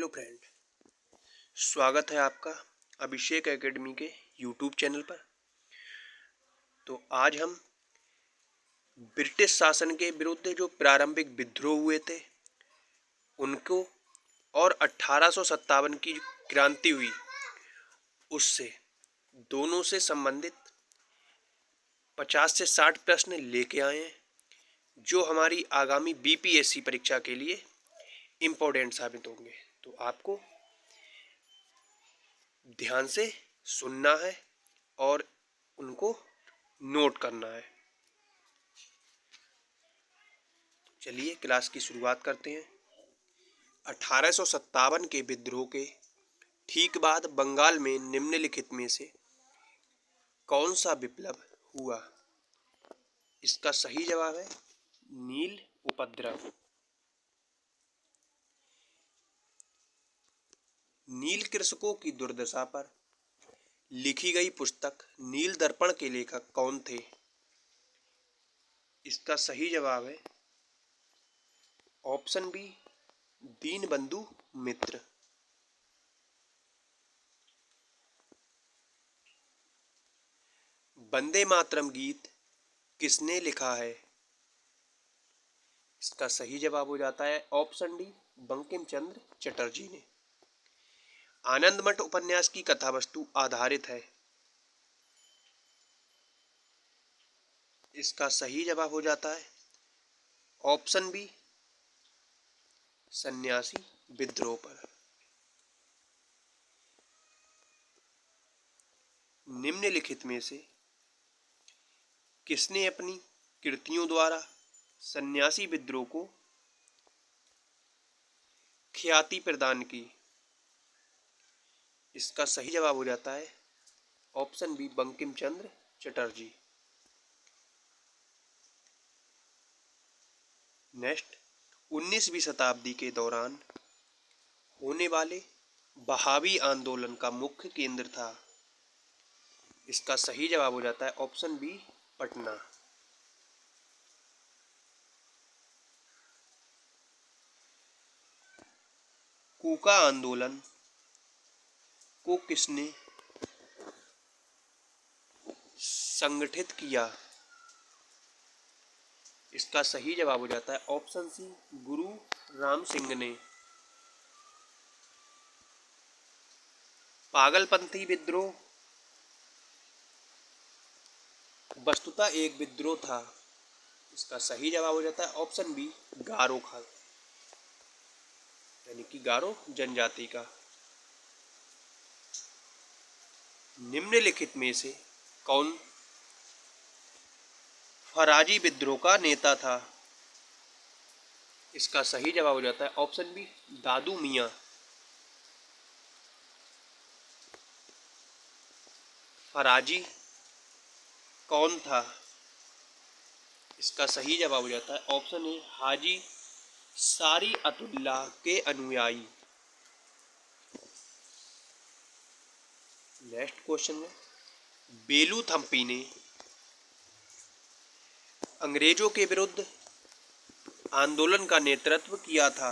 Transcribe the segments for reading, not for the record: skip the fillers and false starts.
Hello friend, स्वागत है आपका अभिषेक एकेडमी के यूट्यूब चैनल पर। तो आज हम ब्रिटिश शासन के विरुद्ध जो प्रारंभिक विद्रोह हुए थे उनको और 1857 की क्रांति हुई उससे दोनों से संबंधित 50 से 60 प्रश्न लेके आए हैं जो हमारी आगामी बीपीएससी परीक्षा के लिए इम्पोर्टेंट साबित होंगे। तो आपको ध्यान से सुनना है और उनको नोट करना है। चलिए क्लास की शुरुआत करते हैं। 1857 के विद्रोह के ठीक बाद बंगाल में निम्नलिखित में से कौन सा विप्लव हुआ? इसका सही जवाब है नील उपद्रव। नील कृषकों की दुर्दशा पर लिखी गई पुस्तक नील दर्पण के लेखक कौन थे? इसका सही जवाब है ऑप्शन बी दीनबंधु मित्र। वंदे मातरम गीत किसने लिखा है? इसका सही जवाब हो जाता है ऑप्शन डी बंकिम चंद्र चटर्जी ने। आनंदमठ उपन्यास की कथा वस्तु आधारित है। इसका सही जवाब हो जाता है ऑप्शन बी सन्यासी विद्रोह पर। निम्नलिखित में से किसने अपनी कृतियों द्वारा सन्यासी विद्रोह को ख्याति प्रदान की? इसका सही जवाब हो जाता है option B Bankim Chandra Chatterjee. Next, 19वीं शताब्दी के दौरान होने वाले बहावी आंदोलन का मुख्य केंद्र था। इसका सही जवाब हो जाता है ऑप्शन बी पटना। कूका आंदोलन को किसने संगठित किया? इसका सही जवाब हो जाता है ऑप्शन सी गुरु राम सिंह ने। पागलपंथी विद्रोह वस्तुतः एक विद्रोह था। इसका सही जवाब हो जाता है ऑप्शन बी गारो का, यानी कि गारो जनजाति का। निम्नलिखित में से कौन फराजी विद्रोह का नेता था? इसका सही जवाब हो जाता है ऑप्शन बी दादू मियां। फराजी कौन था? इसका सही जवाब हो जाता है ऑप्शन ए हाजी सारी अतुल्लाह के अनुयायी। नेक्स्ट क्वेश्चन है, बेलू थम्पी ने अंग्रेजों के विरुद्ध आंदोलन का नेतृत्व किया था।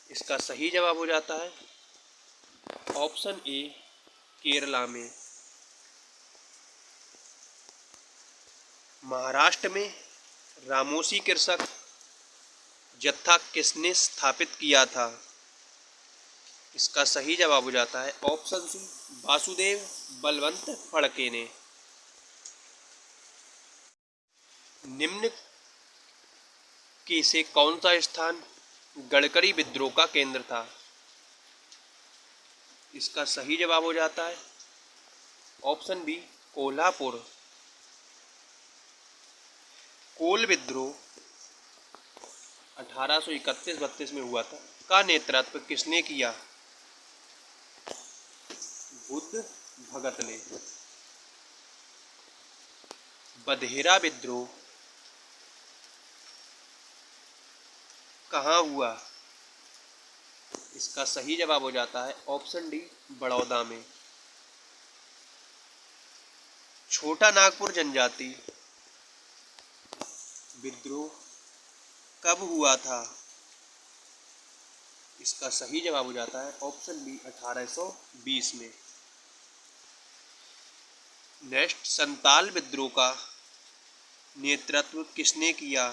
इसका सही जवाब हो जाता है ऑप्शन ए केरला में। महाराष्ट्र में रामोसी कृषक जत्था किसने स्थापित किया था? इसका सही जवाब हो जाता है ऑप्शन सी वासुदेव बलवंत फड़के ने। निम्न की से कौन सा स्थान गडकरी विद्रोह का केंद्र था? इसका सही जवाब हो जाता है ऑप्शन बी कोल्हापुर। कोल विद्रोह 1831-32 में हुआ था का नेतृत्व किसने किया? बुद्ध भगत ने। बधेरा विद्रोह कहाँ हुआ? इसका सही जवाब हो जाता है ऑप्शन डी बड़ौदा में। छोटा नागपुर जनजाति विद्रोह कब हुआ था? इसका सही जवाब हो जाता है ऑप्शन बी 1820 में। नेक्स्ट, संताल विद्रोह का नेतृत्व किसने किया?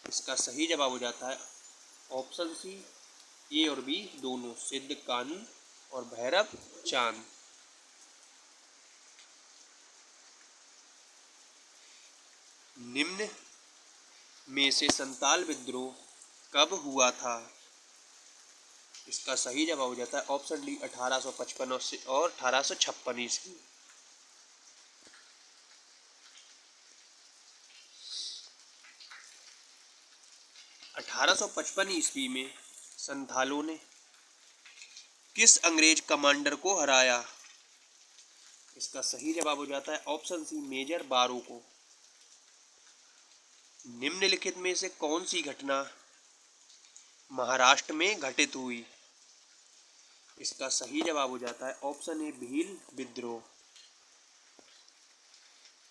इसका सही जवाब हो जाता है ऑप्शन सी, ए और बी दोनों, सिद्ध कान्हू और भैरव चांद। निम्न में से संताल विद्रोह कब हुआ था? इसका सही जवाब हो जाता है ऑप्शन डी 1855 और 1856 ईस्वी। 1855 ईस्वी में संथालों ने किस अंग्रेज कमांडर को हराया? इसका सही जवाब हो जाता है ऑप्शन सी, मेजर बारो को। निम्नलिखित में से कौन सी घटना महाराष्ट्र में घटित हुई? इसका सही जवाब हो जाता है ऑप्शन ए, भील विद्रोह।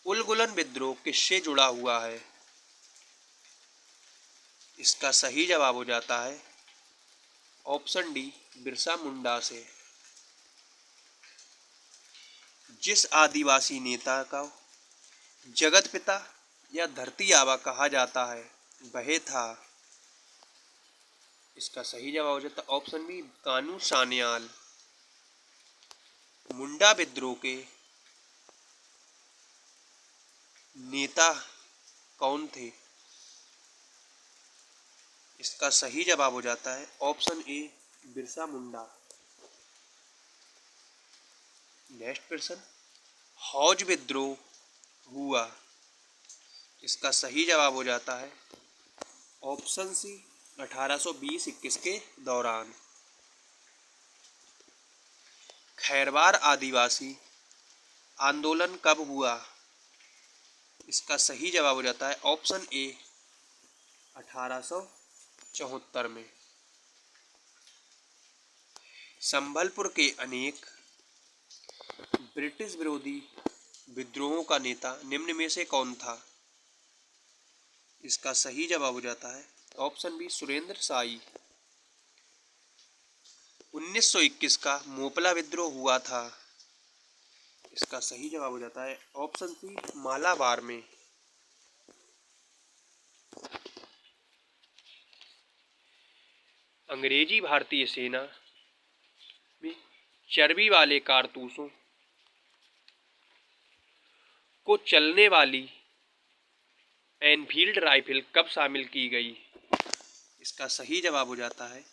उलगुलन विद्रोह किससे जुड़ा हुआ है? इसका सही जवाब हो जाता है ऑप्शन डी, बिरसा मुंडा से। जिस आदिवासी नेता का जगत पिता या धरती आबा कहा जाता है वह था? इसका सही जवाब हो जाता है ऑप्शन बी, कान्हू सान्याल। मुंडा विद्रोह के नेता कौन थे? इसका सही जवाब हो जाता है ऑप्शन ए, बिरसा मुंडा। नेक्स्ट प्रश्न, हौज विद्रोह हुआ? इसका सही जवाब हो जाता है ऑप्शन सी, 1820-21 के दौरान। खैरवार आदिवासी आंदोलन कब हुआ? इसका सही जवाब हो जाता है ऑप्शन ए, 1874 में। संबलपुर के अनेक ब्रिटिश विरोधी विद्रोहों का नेता निम्न में से कौन था? इसका सही जवाब हो जाता है ऑप्शन बी, सुरेंद्र साई। 1921 का मोपला विद्रोह हुआ था? इसका सही जवाब हो जाता है ऑप्शन सी, मालाबार में। अंग्रेजी भारतीय सेना में चर्बी वाले कारतूसों को चलने वाली एनफील्ड राइफल कब शामिल की गई? इसका सही जवाब हो जाता है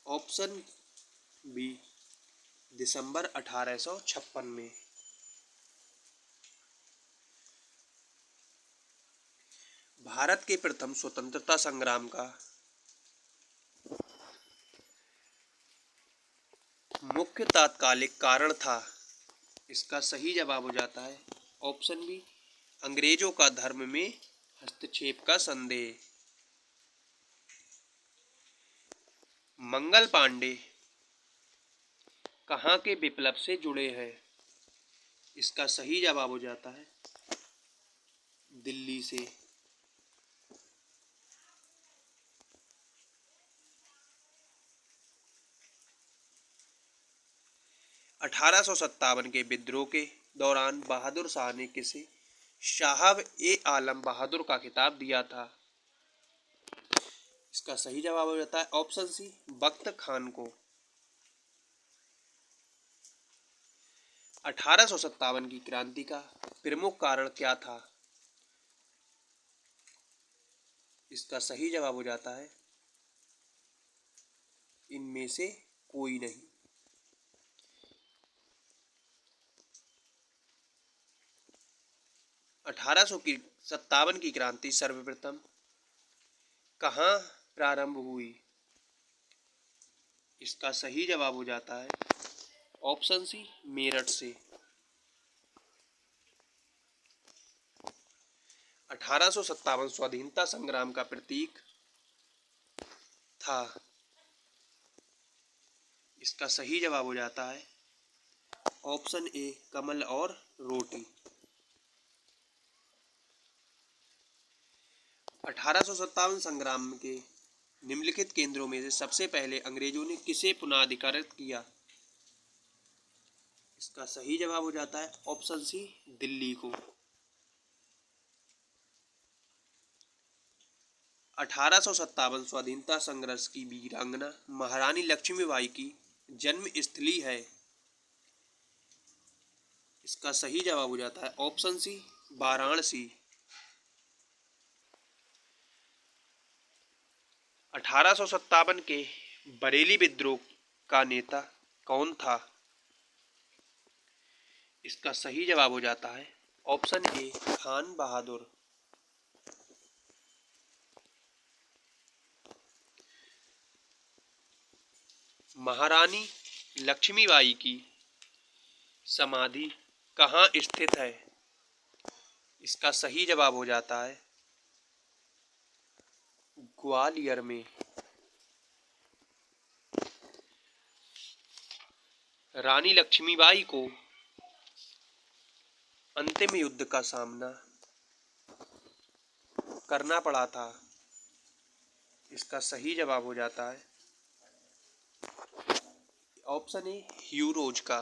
ऑप्शन बी, दिसंबर 1856 में। भारत के प्रथम स्वतंत्रता संग्राम का मुख्य तात्कालिक कारण था? इसका सही जवाब हो जाता है ऑप्शन बी, अंग्रेजों का धर्म में हस्तक्षेप का संदेह। मंगल पांडे कहाँ के विप्लव से जुड़े हैं? इसका सही जवाब हो जाता है दिल्ली से। अठारह सौ सत्तावन के विद्रोह के दौरान बहादुर शाह ने किसे साहब ए आलम बहादुर का खिताब दिया था? इसका सही जवाब हो जाता है ऑप्शन सी, बख्त खान को। 1857 की क्रांति का प्रमुख कारण क्या था? इसका सही जवाब हो जाता है इनमें से कोई नहीं। 1857 की क्रांति सर्वप्रथम कहाँ प्रारंभ हुई? इसका सही जवाब हो जाता है ऑप्शन सी, मेरठ से। 1857 स्वाधीनता संग्राम का प्रतीक था? इसका सही जवाब हो जाता है ऑप्शन ए, कमल और रोटी। 1857 संग्राम के निम्नलिखित केंद्रों में से सबसे पहले अंग्रेजों ने किसे पुनराधिकृत किया? इसका सही जवाब हो जाता है ऑप्शन सी, दिल्ली को। 1857 स्वाधीनता संघर्ष की वीरांगना महारानी लक्ष्मीबाई की जन्म स्थली है। इसका सही जवाब हो जाता है ऑप्शन सी, वाराणसी। 1857 के बरेली विद्रोह का नेता कौन था? इसका सही जवाब हो जाता है ऑप्शन ए, खान बहादुर। महारानी लक्ष्मीबाई की समाधि कहाँ स्थित है? इसका सही जवाब हो जाता है ग्वालियर में। रानी लक्ष्मीबाई को अंतिम युद्ध का सामना करना पड़ा था। इसका सही जवाब हो जाता है ऑप्शन ए, ह्यूरोज का।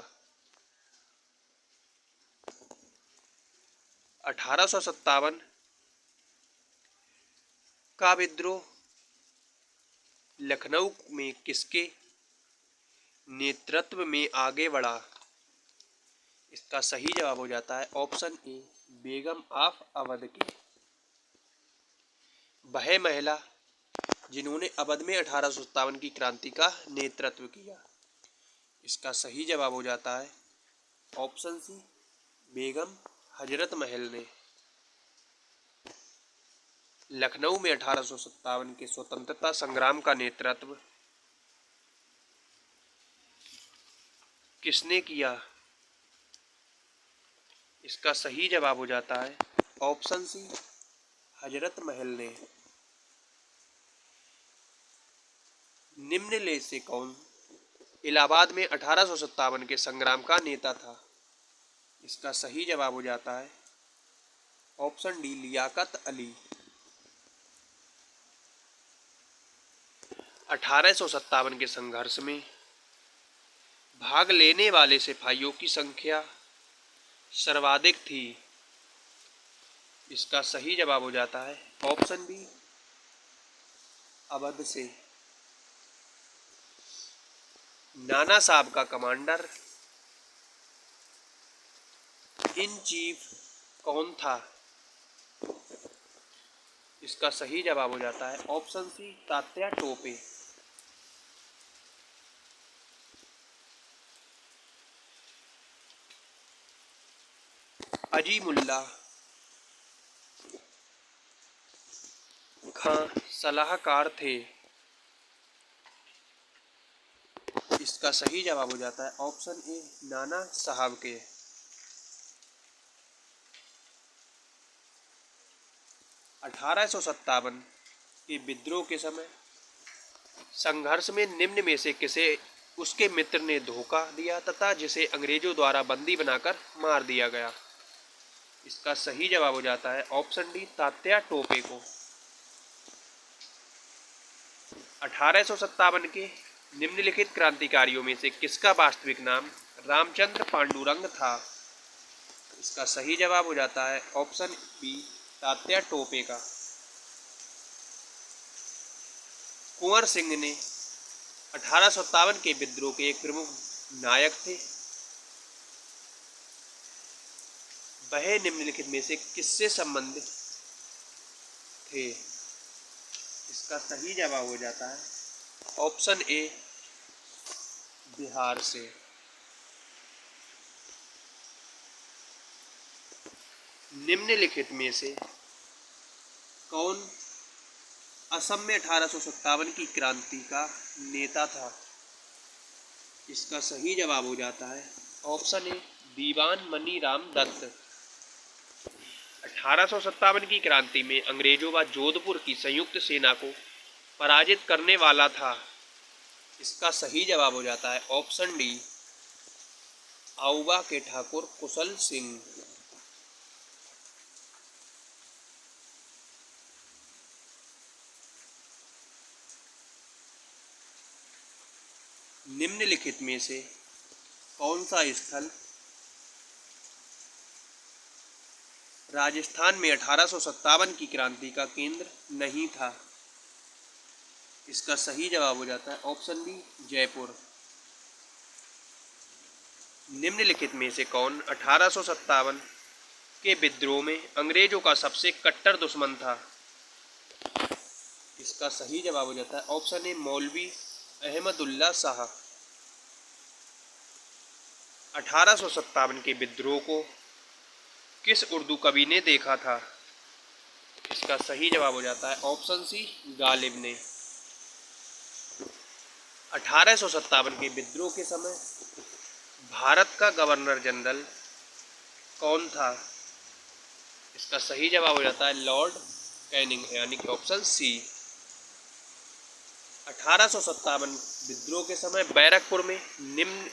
1857 का विद्रोह लखनऊ में किसके नेतृत्व में आगे बढ़ा? इसका सही जवाब हो जाता है option A, Begum of Awadh की। वह महिला जिन्होंने अवध में 1857 की क्रांति का नेतृत्व किया। इसका सही जवाब हो जाता है ऑप्शन सी, बेगम हजरत महल ने। लखनऊ में 1857 के स्वतंत्रता संग्राम का नेतृत्व किसने किया? इसका सही जवाब हो जाता है ऑप्शन सी, हजरत महल ने। निम्न में से कौन इलाहाबाद में 1857 के संग्राम का नेता था? इसका सही जवाब हो जाता है ऑप्शन डी, लियाकत अली। 1857 के संघर्ष में भाग लेने वाले सिपाहियों की संख्या सर्वाधिक थी। इसका सही जवाब हो जाता है ऑप्शन बी, अवध से। नाना साहब का कमांडर इन चीफ कौन था? इसका सही जवाब हो जाता है ऑप्शन सी, तात्या टोपे। अजीमुल्ला खां सलाहकार थे। इसका सही जवाब हो जाता है ऑप्शन ए, नाना साहब के। 1857 के विद्रोह के समय संघर्ष में निम्न में से किसे उसके मित्र ने धोखा दिया तथा जिसे अंग्रेजों द्वारा बंदी बनाकर मार दिया गया? इसका सही जवाब हो जाता है ऑप्शन डी, तात्या टोपे को। 1857 के निम्नलिखित क्रांतिकारियों में से किसका वास्तविक नाम रामचंद्र पांडुरंग था? इसका सही जवाब हो जाता है ऑप्शन बी, तात्या टोपे का। कुंवर सिंह ने 1857 के विद्रोह के एक प्रमुख नायक थे। वह निम्नलिखित में से किससे संबंधित थे? इसका सही जवाब हो जाता है ऑप्शन ए, बिहार से। निम्नलिखित में से कौन असम में 1857 की क्रांति का नेता था? इसका सही जवाब हो जाता है ऑप्शन ए, दीवान मनी राम दत्त। 1857 की क्रांति में अंग्रेजों व जोधपुर की संयुक्त सेना को पराजित करने वाला था। इसका सही जवाब हो जाता है ऑप्शन डी, आउवा के ठाकुर कुशल सिंह। निम्नलिखित में से कौन सा स्थल राजस्थान में 1857 की क्रांति का केंद्र नहीं था? इसका सही जवाब हो जाता है ऑप्शन बी, जयपुर। निम्नलिखित में से कौन 1857 के विद्रोह में अंग्रेजों का सबसे कट्टर दुश्मन था? इसका सही जवाब हो जाता है ऑप्शन ए, मौलवी अहमदुल्ला शाह। 1857 के विद्रोह को किस उर्दू कवि ने देखा था? इसका सही जवाब हो जाता है ऑप्शन सी, गालिब ने। 1857 के विद्रोह के समय भारत का गवर्नर जनरल कौन था? इसका सही जवाब हो जाता है लॉर्ड कैनिंग, यानी कि ऑप्शन सी। 1857 विद्रोह के समय बैरकपुर में निम्न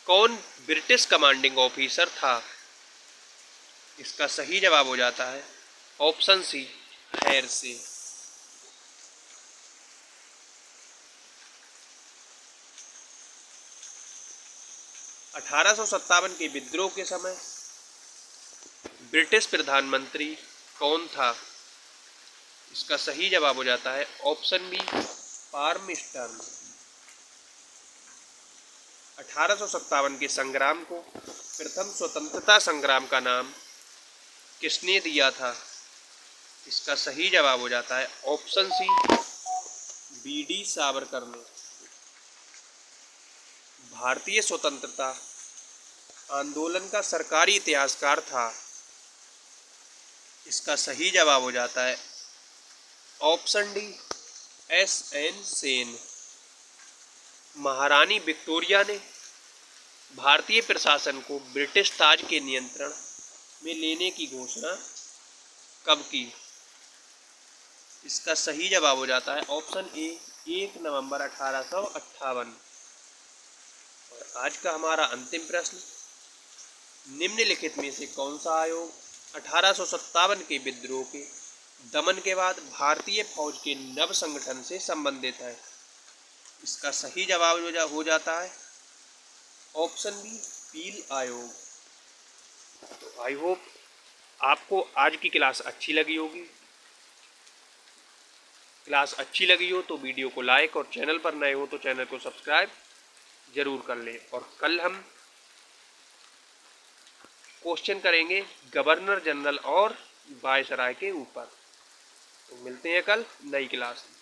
कौन ब्रिटिश कमांडिंग ऑफिसर था? इसका सही जवाब हो जाता है ऑप्शन सी, हैर से। 1857 के विद्रोह के समय ब्रिटिश प्रधानमंत्री कौन था? इसका सही जवाब हो जाता है ऑप्शन बी, पार्मस्टर्न। 1857 के संग्राम को प्रथम स्वतंत्रता संग्राम का नाम किसने दिया था? इसका सही जवाब हो जाता है ऑप्शन सी, बी.डी. सावरकर ने। भारतीय स्वतंत्रता आंदोलन का सरकारी इतिहासकार था? इसका सही जवाब हो जाता है ऑप्शन डी, एस.एन. सेन। महारानी विक्टोरिया ने भारतीय प्रशासन को ब्रिटिश ताज के नियंत्रण में लेने की घोषणा कब की? इसका सही जवाब हो जाता है ऑप्शन ए, 1 नवंबर 1858। और आज का हमारा अंतिम प्रश्न, निम्नलिखित में से कौन सा आयोग 1857 के विद्रोह के दमन के बाद भारतीय फौज के नव संगठन से संबंधित है? इसका सही जवाब हो जाता है ऑप्शन बी, पील आयोग। तो आई होप आपको आज की क्लास अच्छी लगी होगी। क्लास अच्छी लगी हो तो वीडियो को लाइक और चैनल पर नए हो तो चैनल को सब्सक्राइब जरूर कर लें। और कल हम क्वेश्चन करेंगे गवर्नर जनरल और वायसराय के ऊपर। तो मिलते हैं कल नई क्लास में।